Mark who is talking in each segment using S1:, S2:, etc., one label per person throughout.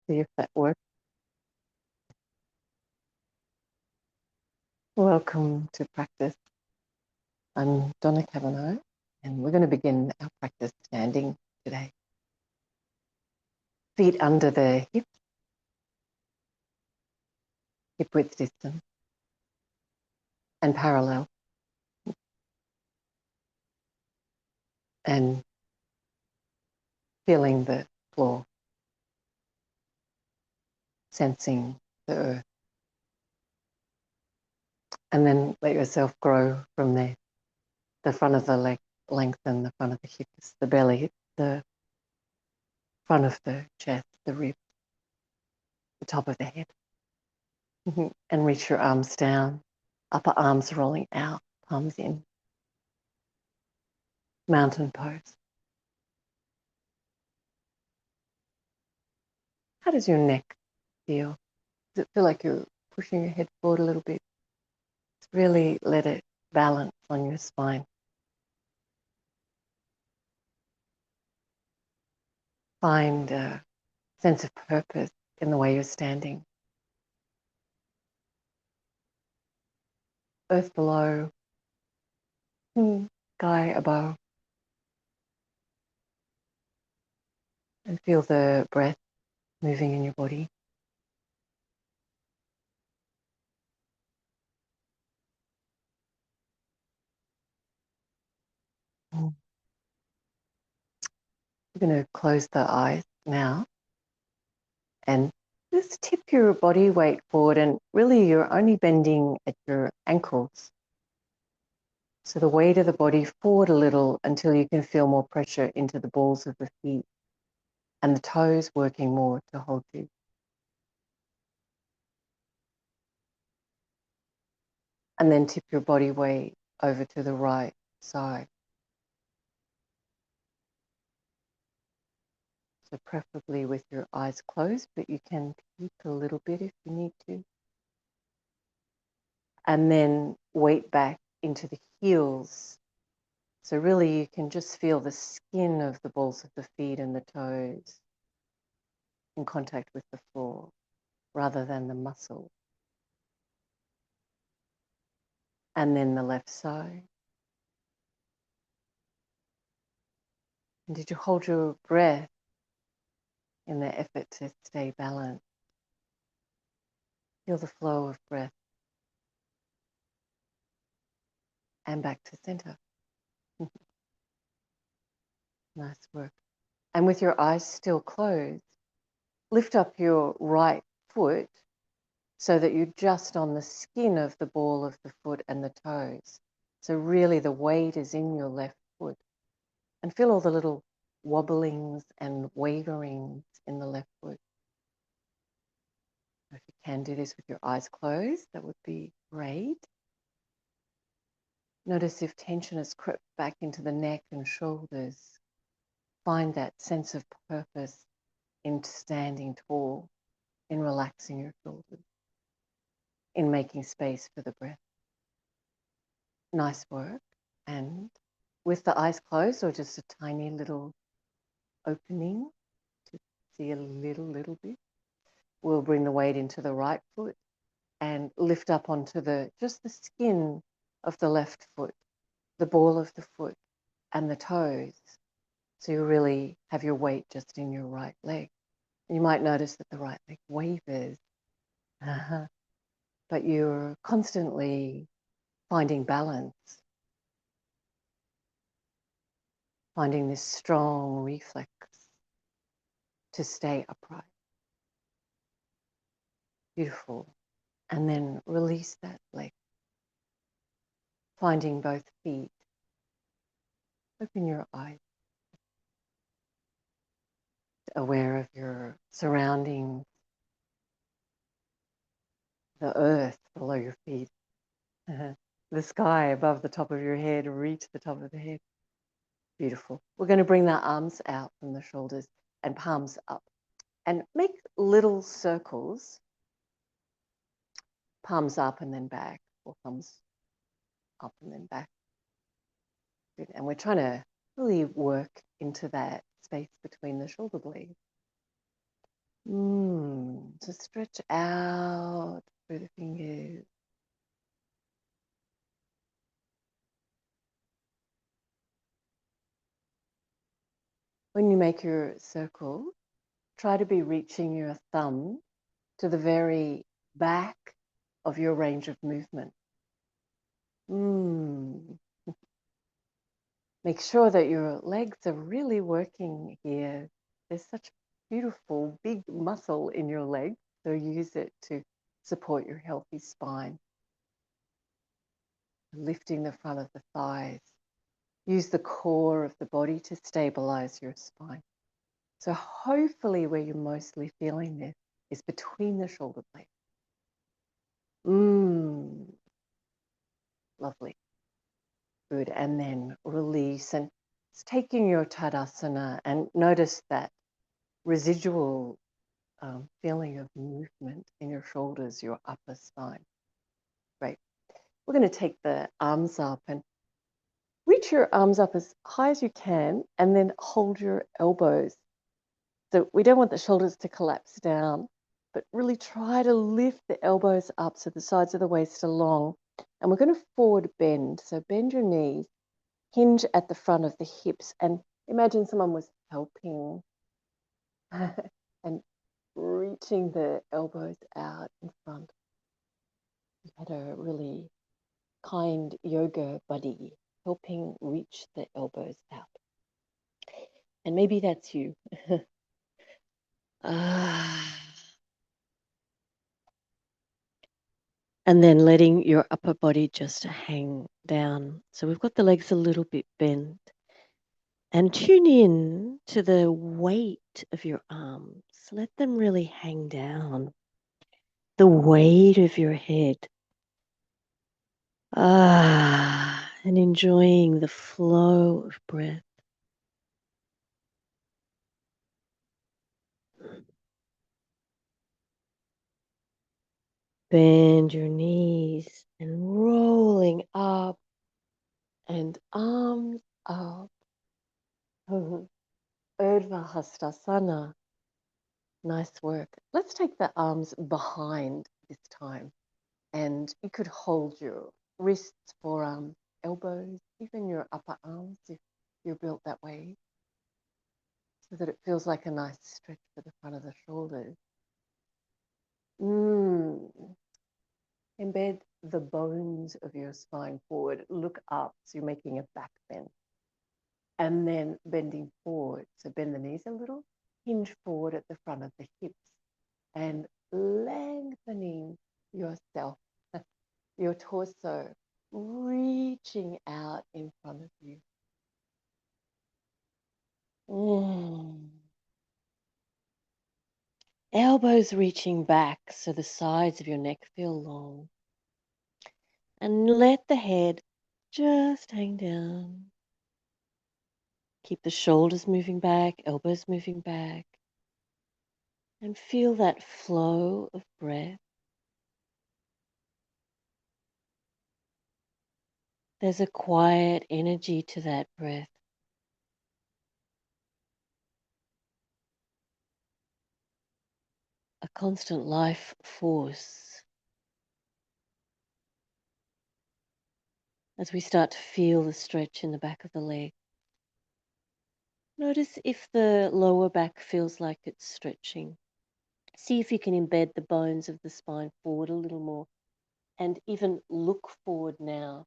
S1: See if that works. Welcome to practice. I'm Donna Cavanough, and we're going to begin our practice standing today. Feet under the hips, hip width distance, and parallel. And feeling the floor, sensing the earth. And then let yourself grow from there. The front of the leg lengthen, the front of the hips, the belly, the front of the chest, the ribs, the top of the head. And reach your arms down, upper arms rolling out, palms in. Mountain pose. How does your neck feel? Does it feel like you're pushing your head forward a little bit? Just really let it balance on your spine. Find a sense of purpose in the way you're standing. Earth below, sky above. And feel the breath moving in your body. We're going to close the eyes now and just tip your body weight forward, and really you're only bending at your ankles. So the weight of the body forward a little until you can feel more pressure into the balls of the feet and the toes working more to hold you. And then tip your body weight over to the right side. So preferably with your eyes closed, but you can peek a little bit if you need to. And then weight back into the heels. So really you can just feel the skin of the balls of the feet and the toes in contact with the floor rather than the muscle. And then the left side. And did you hold your breath in the effort to stay balanced? Feel the flow of breath. And back to center. Nice work. And with your eyes still closed, lift up your right foot so that you're just on the skin of the ball of the foot and the toes. So really the weight is in your left foot. And feel all the little wobblings and waverings in the left foot. If you can do this with your eyes closed, that would be great. Notice if tension has crept back into the neck and shoulders. Find that sense of purpose in standing tall, in relaxing your shoulders, in making space for the breath. Nice work. And with the eyes closed or just a tiny little opening to see a little bit, we'll bring the weight into the right foot and lift up onto just the skin of the left foot, the ball of the foot and the toes. So you really have your weight just in your right leg. You might notice that the right leg wavers, but you're constantly finding balance, finding this strong reflex to stay upright. Beautiful. And then release that leg, finding both feet. Open your eyes, aware of your surroundings, the earth below your feet, the sky above the top of your head, reach the top of the head. Beautiful. We're going to bring the arms out from the shoulders and palms up and make little circles, palms up and then back, or thumbs up and then back. Good. And we're trying to really work into that space between the shoulder blades. to stretch out through the fingers. When you make your circle, try to be reaching your thumb to the very back of your range of movement. Make sure that your legs are really working here. There's such beautiful big muscle in your leg, so use it to support your healthy spine. Lifting the front of the thighs. Use the core of the body to stabilize your spine. So hopefully where you're mostly feeling this is between the shoulder blades. Lovely. Good. And then release, and it's taking your Tadasana, and notice that residual feeling of movement in your shoulders, your upper spine. Great. We're going to take the arms up and reach your arms up as high as you can, and then hold your elbows. So we don't want the shoulders to collapse down, but really try to lift the elbows up so the sides of the waist are long. And we're going to forward bend. So bend your knees, hinge at the front of the hips, and imagine someone was helping and reaching the elbows out in front. You had a really kind yoga buddy helping reach the elbows out. And maybe that's you. And then letting your upper body just hang down. So we've got the legs a little bit bent. And tune in to the weight of your arms. Let them really hang down. The weight of your head. And enjoying the flow of breath. Bend your knees and rolling up and arms up. Urdhva Hastasana. Nice work. Let's take the arms behind this time. And you could hold your wrists, forearms, elbows, even your upper arms if you're built that way, so that it feels like a nice stretch for the front of the shoulders. Embed the bones of your spine forward. Look up, so you're making a back bend. And then bending forward. So bend the knees a little, hinge forward at the front of the hips, and lengthening yourself, your torso, reaching out in front of you. Elbows reaching back so the sides of your neck feel long. And let the head just hang down. Keep the shoulders moving back, elbows moving back. And feel that flow of breath. There's a quiet energy to that breath. A constant life force. As we start to feel the stretch in the back of the leg. Notice if the lower back feels like it's stretching. See if you can embed the bones of the spine forward a little more, and even look forward now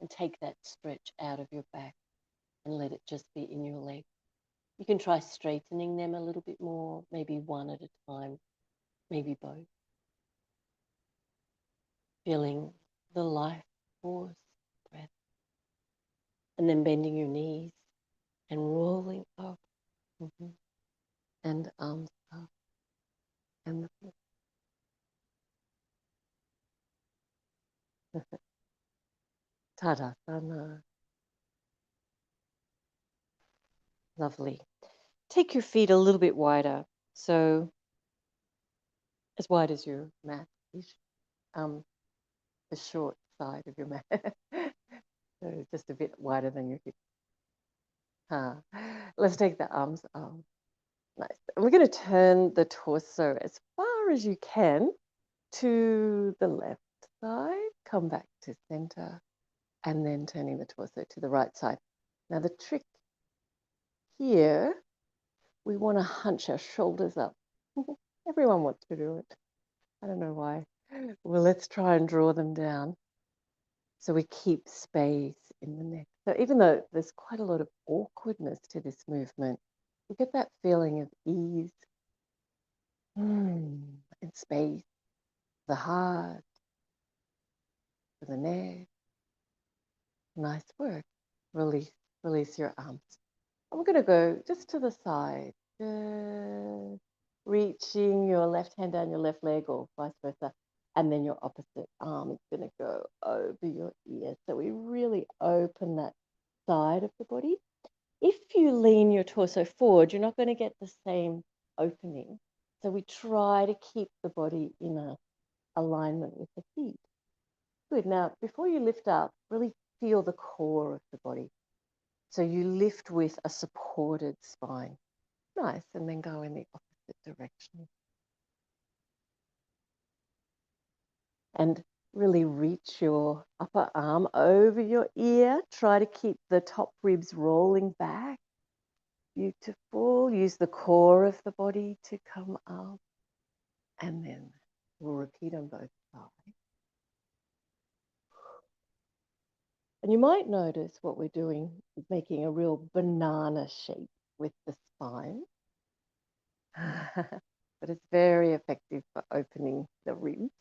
S1: and take that stretch out of your back and let it just be in your leg. You can try straightening them a little bit more, maybe one at a time, maybe both. Feeling the life force breath. And then bending your knees and rolling up. And arms up. And the Tadasana. Lovely. Take your feet a little bit wider. So as wide as your mat is. The short side of your mat. So just a bit wider than your hip. Let's take the arms up. Nice. And we're going to turn the torso as far far as you can to the left side, come back to center, and then turning the torso to the right side. Now the trick here, we want to hunch our shoulders up. Everyone wants to do it. I don't know why. Well, let's try and draw them down so we keep space in the neck. So even though there's quite a lot of awkwardness to this movement, we get that feeling of ease and space, the heart, for the neck. Nice work. Release your arms. I'm going to go just to the side, reaching your left hand down your left leg or vice versa. And then your opposite arm is going to go over your ear. So we really open that side of the body. If you lean your torso forward, you're not going to get the same opening. So we try to keep the body in a alignment with the feet. Good. Now, before you lift up, really feel the core of the body. So you lift with a supported spine. Nice. And then go in the opposite direction. And really reach your upper arm over your ear. Try to keep the top ribs rolling back. Beautiful. Use the core of the body to come up. And then we'll repeat on both sides. And you might notice what we're doing is making a real banana shape with the spine. But it's very effective for opening the ribs.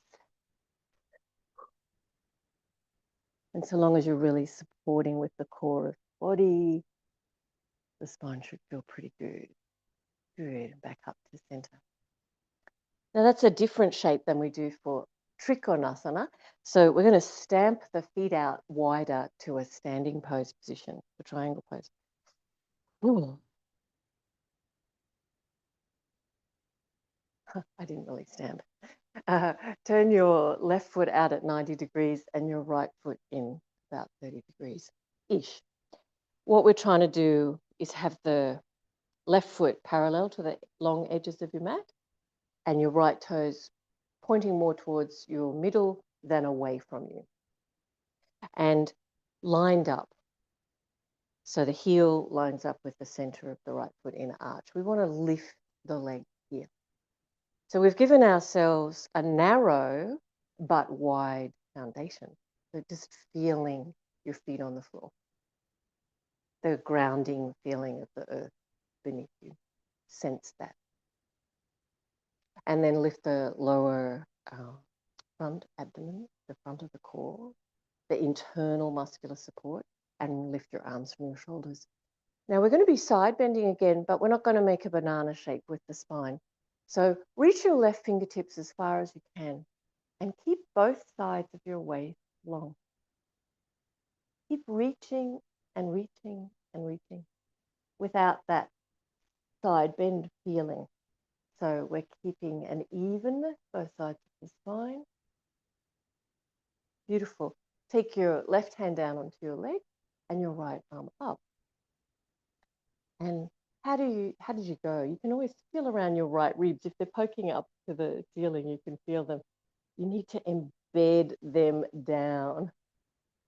S1: And so long as you're really supporting with the core of the body, the spine should feel pretty good. Good. Back up to center. Now that's a different shape than we do for Trikonasana. So we're going to stamp the feet out wider to a standing pose position, the triangle pose. Ooh. I didn't really stamp. Turn your left foot out at 90 degrees and your right foot in about 30 degrees-ish. What we're trying to do is have the left foot parallel to the long edges of your mat and your right toes pointing more towards your middle than away from you. And lined up. So the heel lines up with the center of the right foot in arch. We want to lift the leg here. So we've given ourselves a narrow but wide foundation. So just feeling your feet on the floor. The grounding feeling of the earth beneath you. Sense that. And then lift the lower front abdomen, the front of the core, the internal muscular support, and lift your arms from your shoulders. Now we're going to be side bending again, but we're not going to make a banana shape with the spine. So reach your left fingertips as far as you can and keep both sides of your waist long. Keep reaching and reaching and reaching without that side bend feeling. So we're keeping an evenness both sides of the spine. Beautiful. Take your left hand down onto your leg and your right arm up. And how did you go? You can always feel around your right ribs. If they're poking up to the ceiling, you can feel them. You need to embed them down.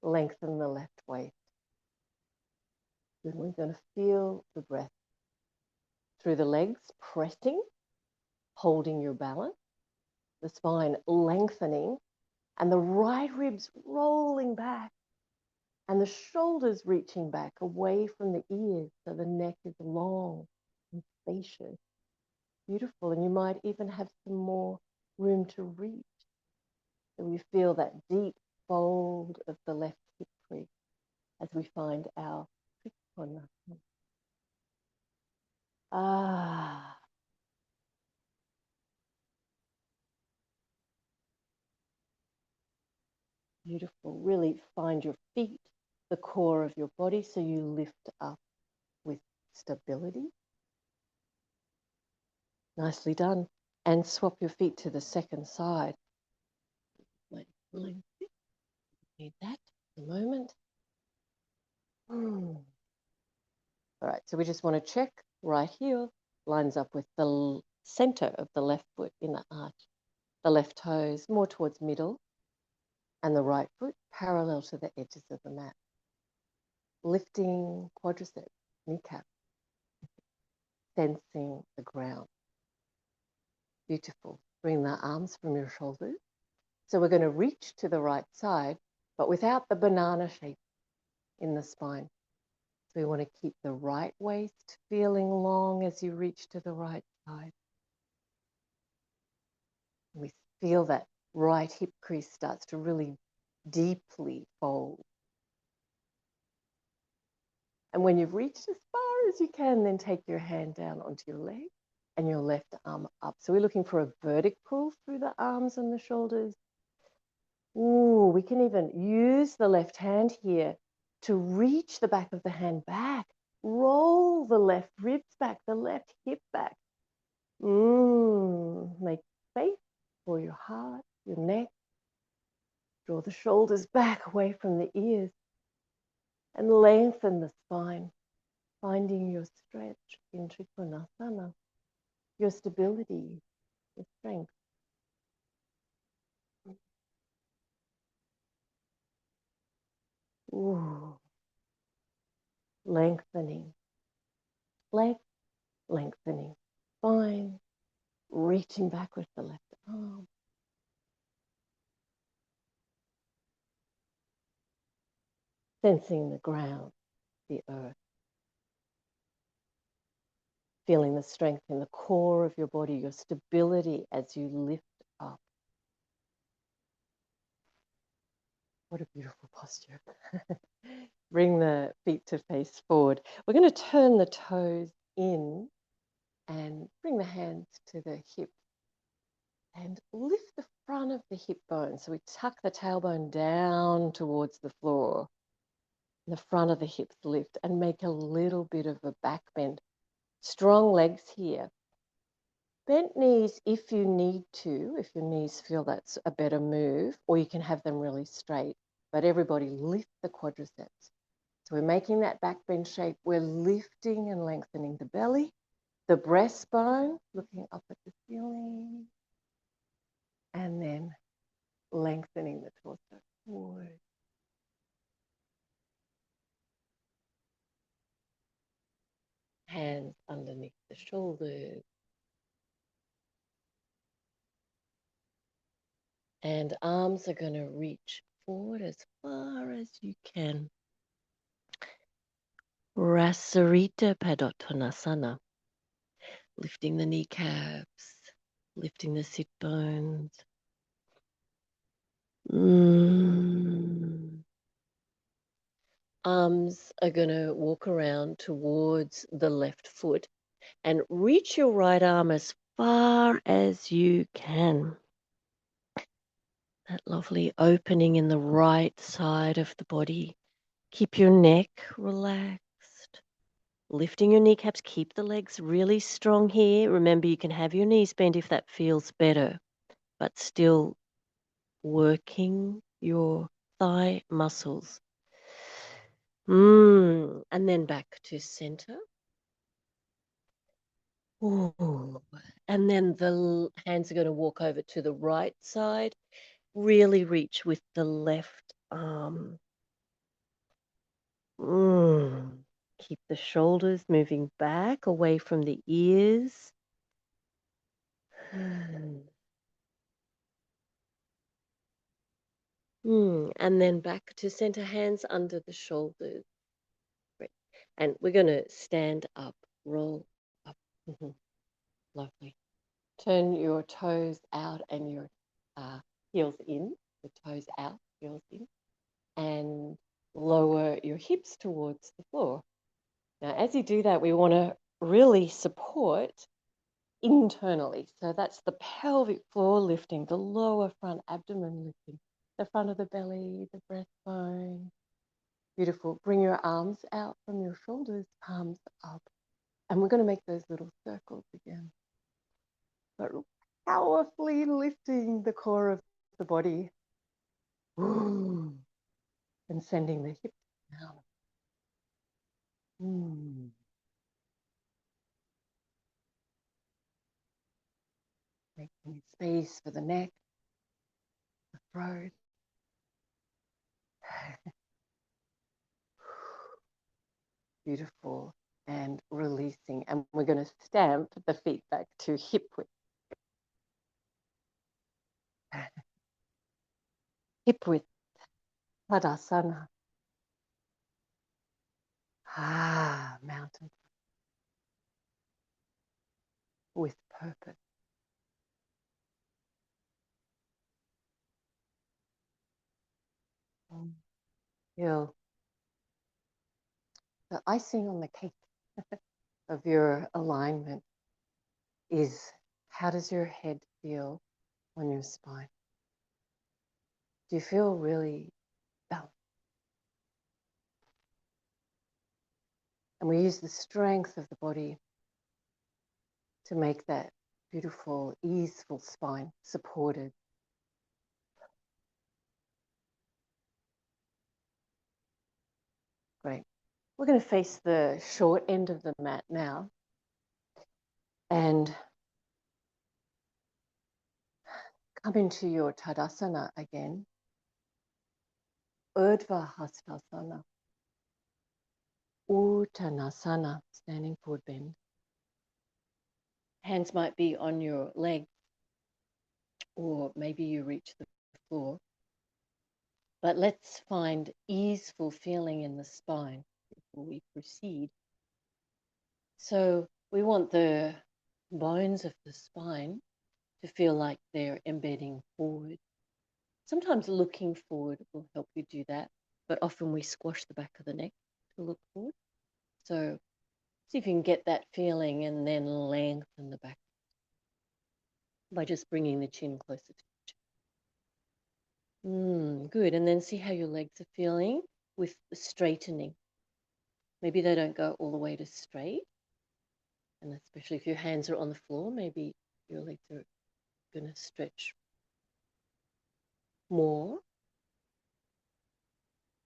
S1: Lengthen the left waist. Then we're going to feel the breath through the legs, pressing, holding your balance, the spine lengthening, and the right ribs rolling back, and the shoulders reaching back away from the ears so the neck is long and spacious. Beautiful. And you might even have some more room to reach. So we feel that deep fold of the left hip crease as we find our Trikonasana. Ah. Beautiful. Really find your feet, the core of your body, so you lift up with stability. Nicely done. And swap your feet to the second side. Need that for a moment. All right, so we just want to check right heel lines up with the center of the left foot in the arch. The left toes more towards middle and the right foot parallel to the edges of the mat. Lifting quadriceps, kneecap, sensing the ground. Beautiful. Bring the arms from your shoulders. So we're going to reach to the right side, but without the banana shape in the spine. So we want to keep the right waist feeling long as you reach to the right side. We feel that right hip crease starts to really deeply fold. And when you've reached as far as you can, then take your hand down onto your leg and your left arm up. So we're looking for a vertical pull through the arms and the shoulders. Ooh, we can even use the left hand here to reach the back of the hand back. Roll the left ribs back, the left hip back. Make space for your heart, your neck. Draw the shoulders back away from the ears and lengthen the spine, finding your stretch in Trikonasana, your stability, your strength. Ooh. Lengthening, leg lengthening, spine, reaching back with the left arm. Sensing the ground, the earth. Feeling the strength in the core of your body, your stability as you lift up. What a beautiful posture. Bring the feet to face forward. We're going to turn the toes in and bring the hands to the hip and lift the front of the hip bone. So we tuck the tailbone down towards the floor. The front of the hips lift and make a little bit of a back bend. Strong legs here. Bent knees if you need to, if your knees feel that's a better move, or you can have them really straight. But everybody lift the quadriceps. So we're making that back bend shape. We're lifting and lengthening the belly, the breastbone, looking up at the ceiling, and then lengthening the torso forward. Hands underneath the shoulders. And arms are going to reach forward as far as you can. Rasarita Padottanasana. Lifting the kneecaps, lifting the sit bones. Arms are going to walk around towards the left foot and reach your right arm as far as you can. That lovely opening in the right side of the body. Keep your neck relaxed. Lifting your kneecaps, keep the legs really strong here. Remember, you can have your knees bent if that feels better, but still working your thigh muscles. And then back to center. Ooh. And then the hands are going to walk over to the right side. Really reach with the left arm. Keep the shoulders moving back away from the ears. And then back to center, hands under the shoulders. Great. And we're going to stand up, roll up. Lovely. Turn your toes out and your heels in. The toes out, heels in. And lower your hips towards the floor. Now, as you do that, we want to really support internally. So that's the pelvic floor lifting, the lower front abdomen lifting, the front of the belly, the breastbone. Beautiful. Bring your arms out from your shoulders, palms up. And we're going to make those little circles again. But powerfully lifting the core of the body. And sending the hips down. Any space for the neck, the throat. Beautiful. And releasing. And we're going to stamp the feet back to hip width. Hip width. Tadasana. Mountain with purpose. Feel the icing on the cake of your alignment is, how does your head feel on your spine? Do you feel really balanced? And we use the strength of the body to make that beautiful, easeful spine supported. Great. We're going to face the short end of the mat now and come into your Tadasana again. Urdhva Hastasana. Uttanasana, standing forward bend. Hands might be on your legs, or maybe you reach the floor. But let's find easeful feeling in the spine before we proceed. So we want the bones of the spine to feel like they're embedding forward. Sometimes looking forward will help you do that, but often we squash the back of the neck to look forward. So see if you can get that feeling and then lengthen the back by just bringing the chin closer to each other. Good. And then see how your legs are feeling with the straightening. Maybe they don't go all the way to straight. And especially if your hands are on the floor, maybe your legs are going to stretch more.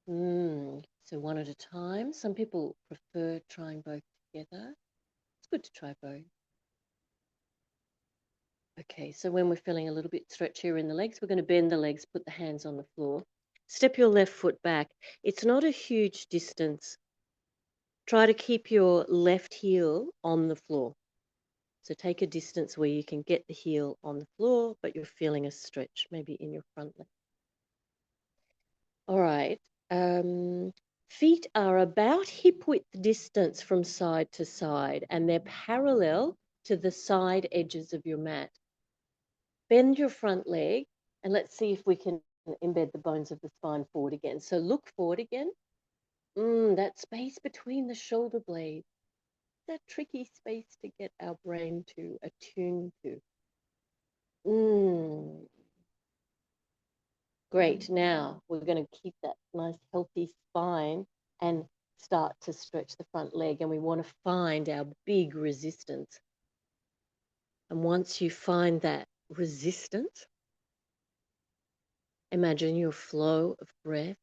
S1: So one at a time. Some people prefer trying both together. It's good to try both. Okay, so when we're feeling a little bit stretchier in the legs, we're going to bend the legs, put the hands on the floor. Step your left foot back. It's not a huge distance. Try to keep your left heel on the floor. So take a distance where you can get the heel on the floor, but you're feeling a stretch, maybe in your front leg. All right. Feet are about hip width distance from side to side, and they're parallel to the side edges of your mat. Bend your front leg, and let's see if we can embed the bones of the spine forward again. So look forward again. That space between the shoulder blades, that tricky space to get our brain to attune to. Great. Now we're going to keep that nice healthy spine and start to stretch the front leg, and we want to find our big resistance. And once you find that resistance, imagine your flow of breath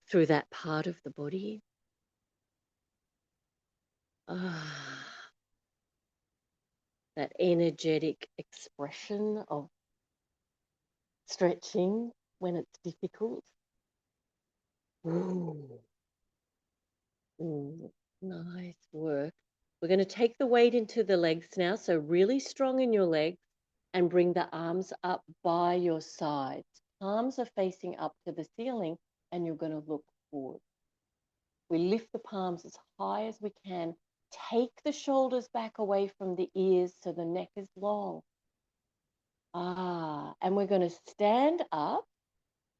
S1: through that part of the body. That energetic expression of stretching when it's difficult. Nice work. We're going to take the weight into the legs now, so really strong in your legs, and bring the arms up by your sides. Palms are facing up to the ceiling, and you're going to look forward. We lift the palms as high as we can. Take the shoulders back away from the ears so the neck is long. And we're going to stand up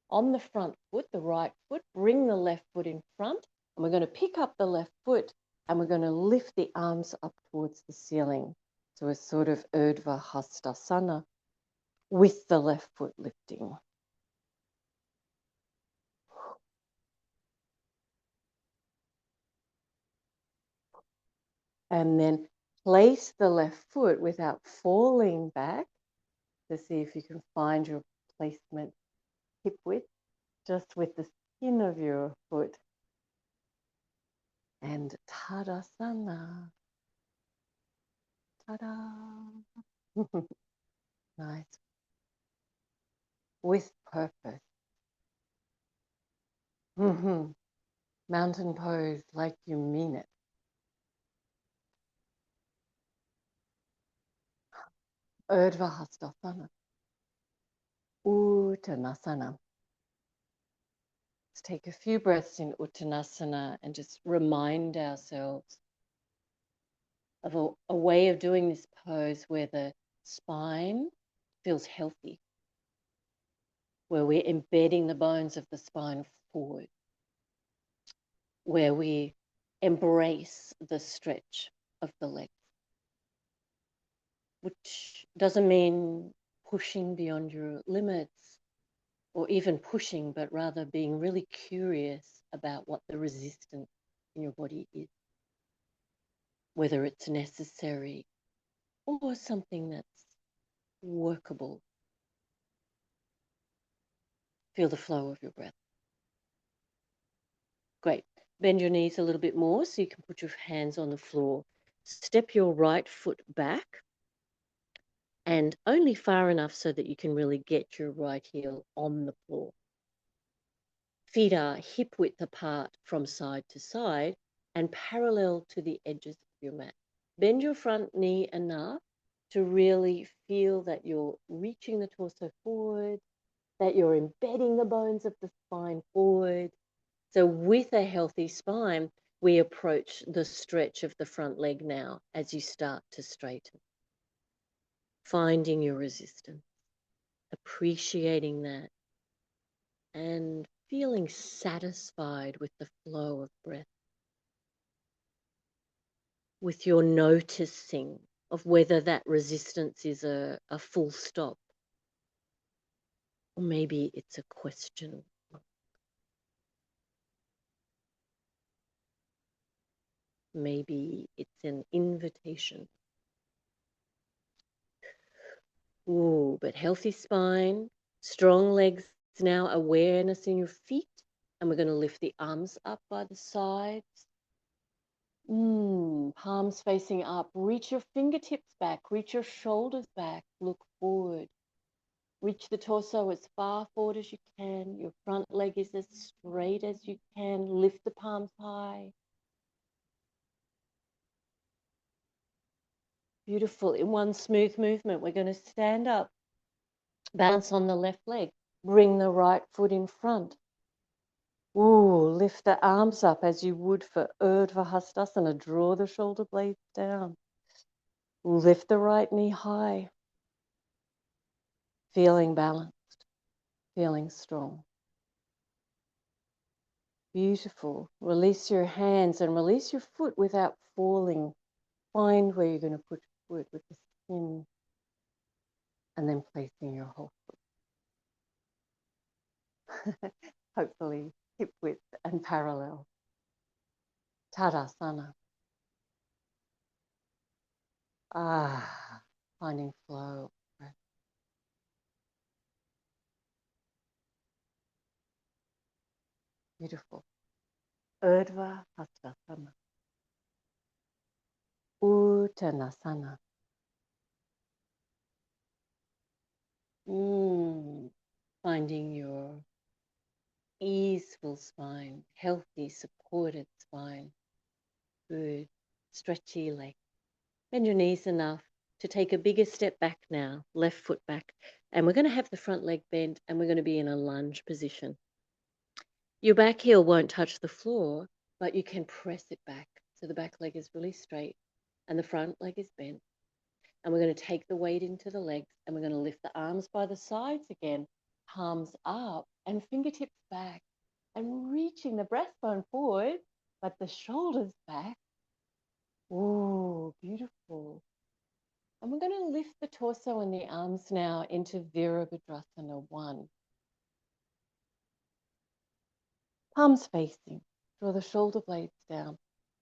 S1: on the front foot, the right foot, bring the left foot in front, and we're going to pick up the left foot and we're going to lift the arms up towards the ceiling. So a sort of Urdhva Hastasana with the left foot lifting. And then place the left foot without falling back to see if you can find your placement hip width, just with the skin of your foot. And Tadasana. Ta-da! Nice. With purpose. Mountain pose like you mean it. Urdhva Hastasana. Uttanasana. Let's take a few breaths in Uttanasana and just remind ourselves of a way of doing this pose where the spine feels healthy, where we're embedding the bones of the spine forward, where we embrace the stretch of the legs, which doesn't mean pushing beyond your limits or even pushing, but rather being really curious about what the resistance in your body is, whether it's necessary or something that's workable. Feel the flow of your breath. Great. Bend your knees a little bit more so you can put your hands on the floor. Step your right foot back and only far enough so that you can really get your right heel on the floor. Feet are hip width apart from side to side and parallel to the edges of your mat. Bend your front knee enough to really feel that you're reaching the torso forward, that you're embedding the bones of the spine forward. So with a healthy spine, we approach the stretch of the front leg now as you start to straighten. Finding your resistance, appreciating that, and feeling satisfied with the flow of breath. With your noticing of whether that resistance is a full stop, or maybe it's a question. Maybe it's an invitation. Ooh, but healthy spine, strong legs now, awareness in your feet. And we're going to lift the arms up by the sides. Palms facing up. Reach your fingertips back. Reach your shoulders back. Look forward. Reach the torso as far forward as you can. Your front leg is as straight as you can. Lift the palms high. Beautiful. In one smooth movement, we're going to stand up. Bounce on the left leg. Bring the right foot in front. Ooh, lift the arms up as you would for Urdhva Hastasana. Draw the shoulder blades down. Lift the right knee high. Feeling balanced, feeling strong. Beautiful. Release your hands and release your foot without falling. Find where you're going to put your foot with the skin and then placing your whole foot. Hopefully hip width and parallel. Tadasana. Finding flow. Breath. Beautiful. Urdhva Hastasana. Uttanasana. Finding your easeful spine, healthy, supported spine. Good. Stretchy leg. Bend your knees enough to take a bigger step back now, left foot back. And we're going to have the front leg bent and we're going to be in a lunge position. Your back heel won't touch the floor, but you can press it back. So the back leg is really straight and the front leg is bent. And we're going to take the weight into the legs and we're going to lift the arms by the sides again, palms up and fingertips back and reaching the breastbone forward, but the shoulders back. Ooh, beautiful. And we're going to lift the torso and the arms now into Virabhadrasana 1. Palms facing, draw the shoulder blades down.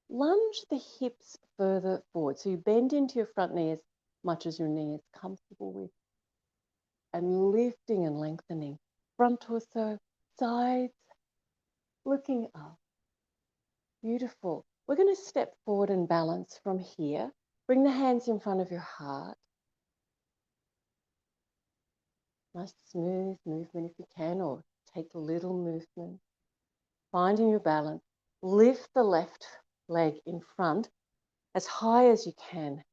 S1: Lunge the hips further forward. So you bend into your front knee as much as your knee is comfortable with. And lifting and lengthening. Front torso, sides, looking up. Beautiful. We're going to step forward and balance from here. Bring the hands in front of your heart. Nice smooth movement if you can, or take a little movement. Finding your balance. Lift the left leg in front as high as you can.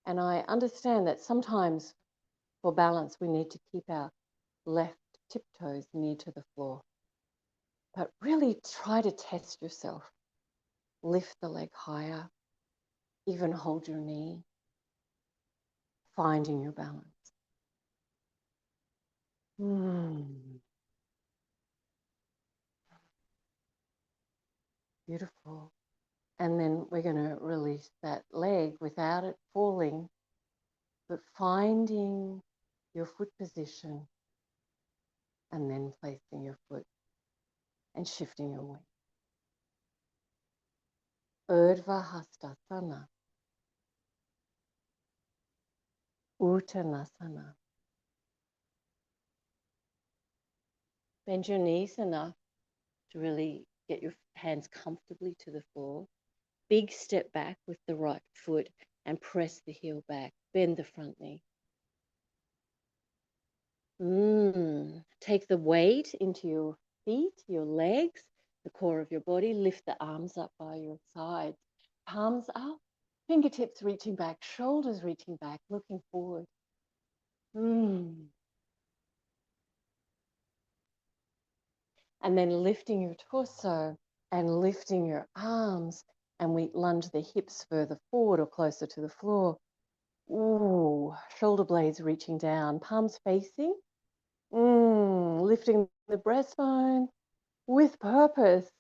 S1: And I understand that sometimes for balance we need to keep our left tiptoes near to the floor. But really try to test yourself. Lift the leg higher. Even hold your knee. Finding your balance. Beautiful. And then we're going to release that leg without it falling, but finding your foot position and then placing your foot and shifting your weight. Urdhva Hastasana. Uttanasana. Bend your knees enough to really get your hands comfortably to the floor. Big step back with the right foot and press the heel back. Bend the front knee. Take the weight into your feet, your legs, the core of your body. Lift the arms up by your sides. Palms up, fingertips reaching back, shoulders reaching back, looking forward. And then lifting your torso and lifting your arms, and we lunge the hips further forward or closer to the floor. Shoulder blades reaching down, palms facing. Lifting the breastbone with purpose.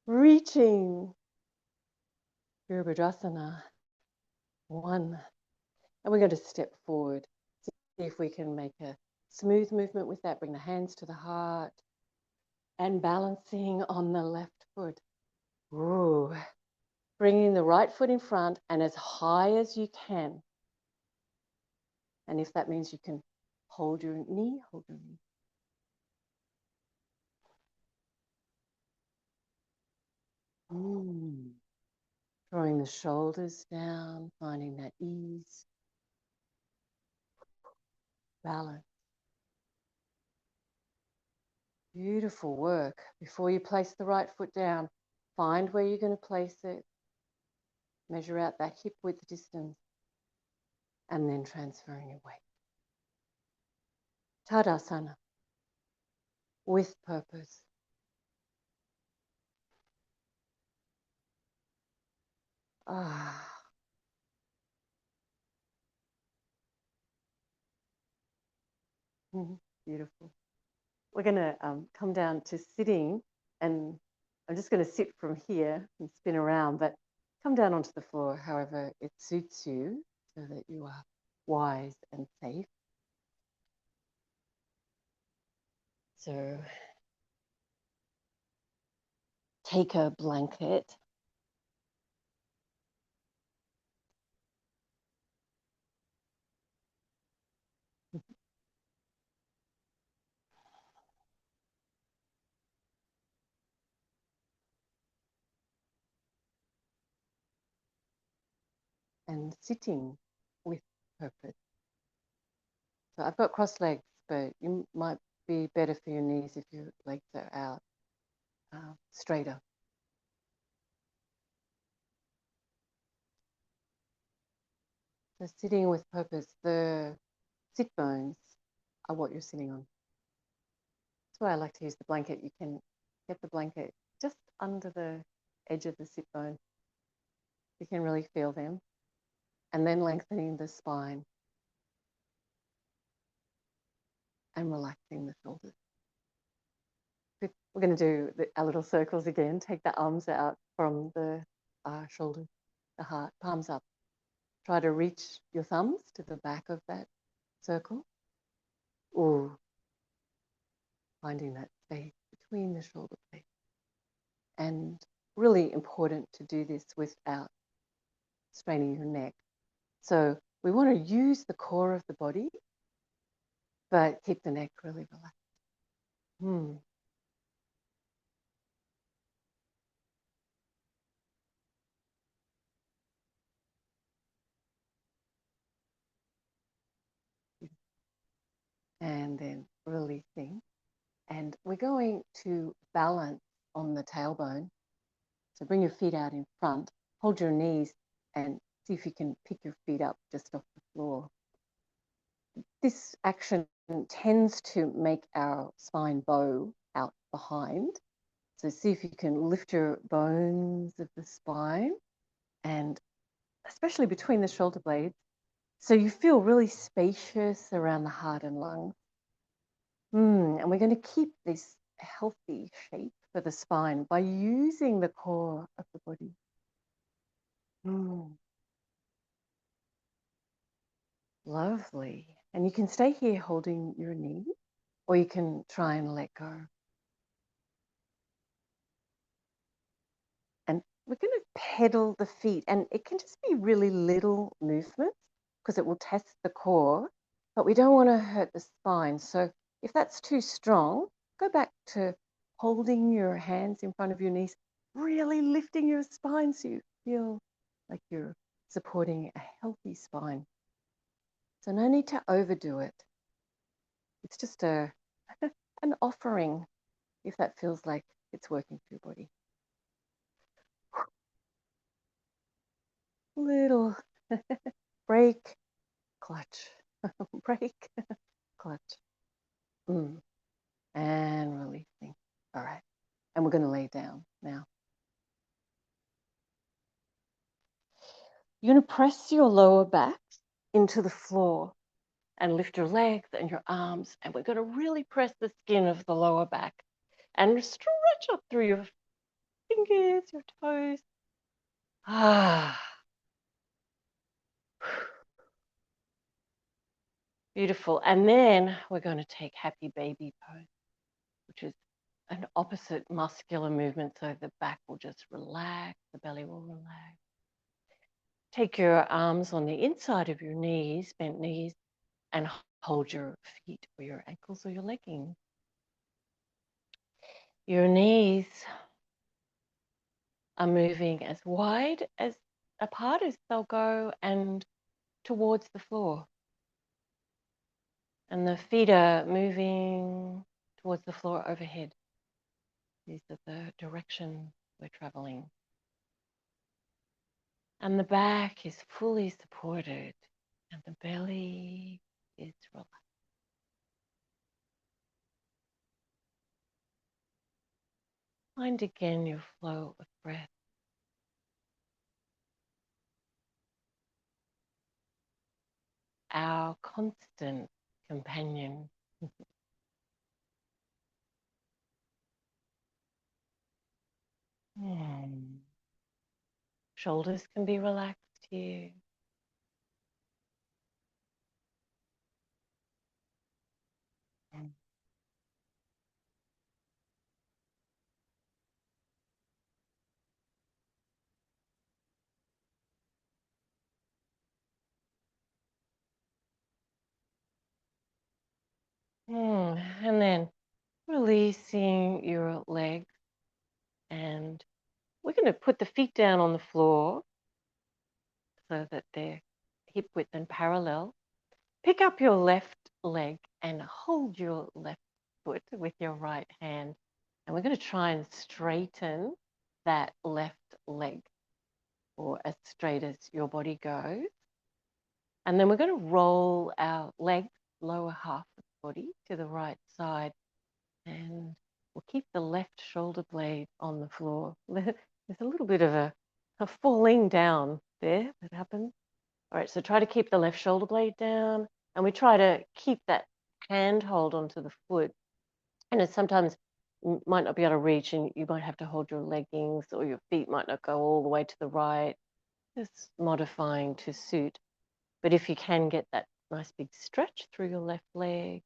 S1: Reaching. Virabhadrasana. 1. And we're going to step forward. See if we can make a smooth movement with that. Bring the hands to the heart. And balancing on the left foot. Bringing the right foot in front and as high as you can. And if that means you can hold your knee, hold your knee. Drawing the shoulders down, finding that ease, balance. Beautiful work. Before you place the right foot down, find where you're going to place it. Measure out that hip width distance, and then transferring your weight. Tadasana, with purpose. Beautiful. We're going to come down to sitting, and I'm just going to sit from here and spin around, but come down onto the floor however it suits you so that you are wise and safe. So take a blanket. And sitting with purpose. So I've got crossed legs, but you might be better for your knees if your legs are out straighter. So sitting with purpose, the sit bones are what you're sitting on. That's why I like to use the blanket. You can get the blanket just under the edge of the sit bone. You can really feel them. And then lengthening the spine and relaxing the shoulders. We're going to do our little circles again. Take the arms out from the shoulders, the heart, palms up. Try to reach your thumbs to the back of that circle. Finding that space between the shoulder blades. And really important to do this without straining your neck. So we want to use the core of the body, but keep the neck really relaxed. and then releasing. And we're going to balance on the tailbone. So bring your feet out in front, hold your knees, and see if you can pick your feet up just off the floor. This action tends to make our spine bow out behind. So see if you can lift your bones of the spine, and especially between the shoulder blades, so you feel really spacious around the heart and lungs. And we're going to keep this healthy shape for the spine by using the core of the body. Lovely. And you can stay here holding your knee, or you can try and let go. And we're going to pedal the feet, and it can just be really little movements because it will test the core, but we don't want to hurt the spine. So if that's too strong, go back to holding your hands in front of your knees, really lifting your spine so you feel like you're supporting a healthy spine. So no need to overdo it. It's just an offering if that feels like it's working for your body. Little break, clutch, break, clutch. And releasing. All right. And we're going to lay down now. You're going to press your lower back into the floor and lift your legs and your arms. And we're going to really press the skin of the lower back and stretch up through your fingers, your toes. Beautiful. And then we're going to take happy baby pose, which is an opposite muscular movement. So the back will just relax, the belly will relax. Take your arms on the inside of your knees, bent knees, and hold your feet or your ankles or your leggings. Your knees are moving as wide as apart as they'll go and towards the floor. And the feet are moving towards the floor overhead. These are the direction we're traveling. And the back is fully supported and the belly is relaxed. Find again your flow of breath. Our constant companion. Shoulders can be relaxed here. And then releasing your legs, and we're going to put the feet down on the floor so that they're hip width and parallel. Pick up your left leg and hold your left foot with your right hand. And we're going to try and straighten that left leg, or as straight as your body goes. And then we're going to roll our legs, lower half of the body, to the right side. And we'll keep the left shoulder blade on the floor. There's a little bit of a falling down there that happens. All right, so try to keep the left shoulder blade down. And we try to keep that hand hold onto the foot. And it sometimes might not be able to reach, and you might have to hold your leggings, or your feet might not go all the way to the right. Just modifying to suit. But if you can get that nice big stretch through your left leg,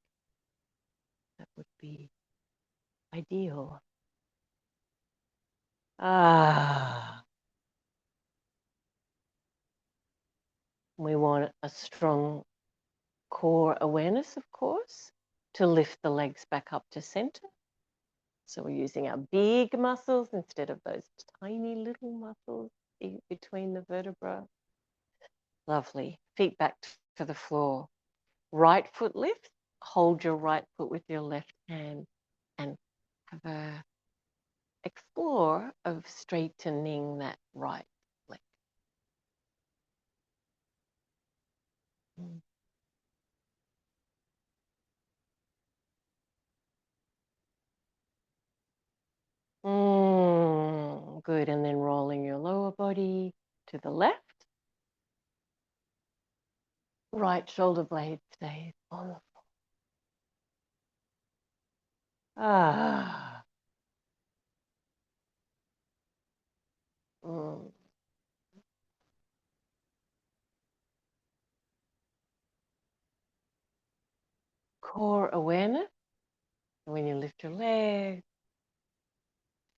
S1: that would be ideal. We want a strong core awareness, of course, to lift the legs back up to center. So we're using our big muscles instead of those tiny little muscles between the vertebrae. Lovely. Feet back to the floor. Right foot lifts, hold your right foot with your left hand and have a explore of straightening that right leg. Mm. Good. And then rolling your lower body to the left. Right shoulder blade stays on the floor. Ah. Mm. Core awareness. And when you lift your leg,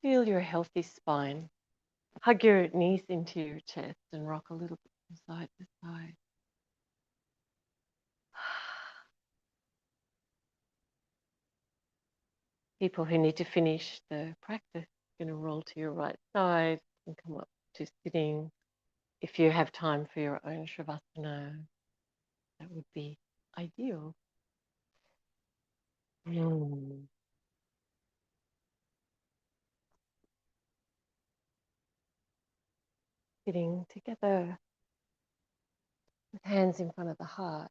S1: feel your healthy spine. Hug your knees into your chest and rock a little bit from side to side. People who need to finish the practice are going to roll to your right side and come up to sitting. If you have time for your own shavasana, that would be ideal. Sitting together with hands in front of the heart.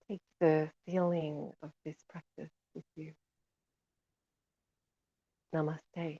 S1: Take the feeling of this practice with you. Namaste.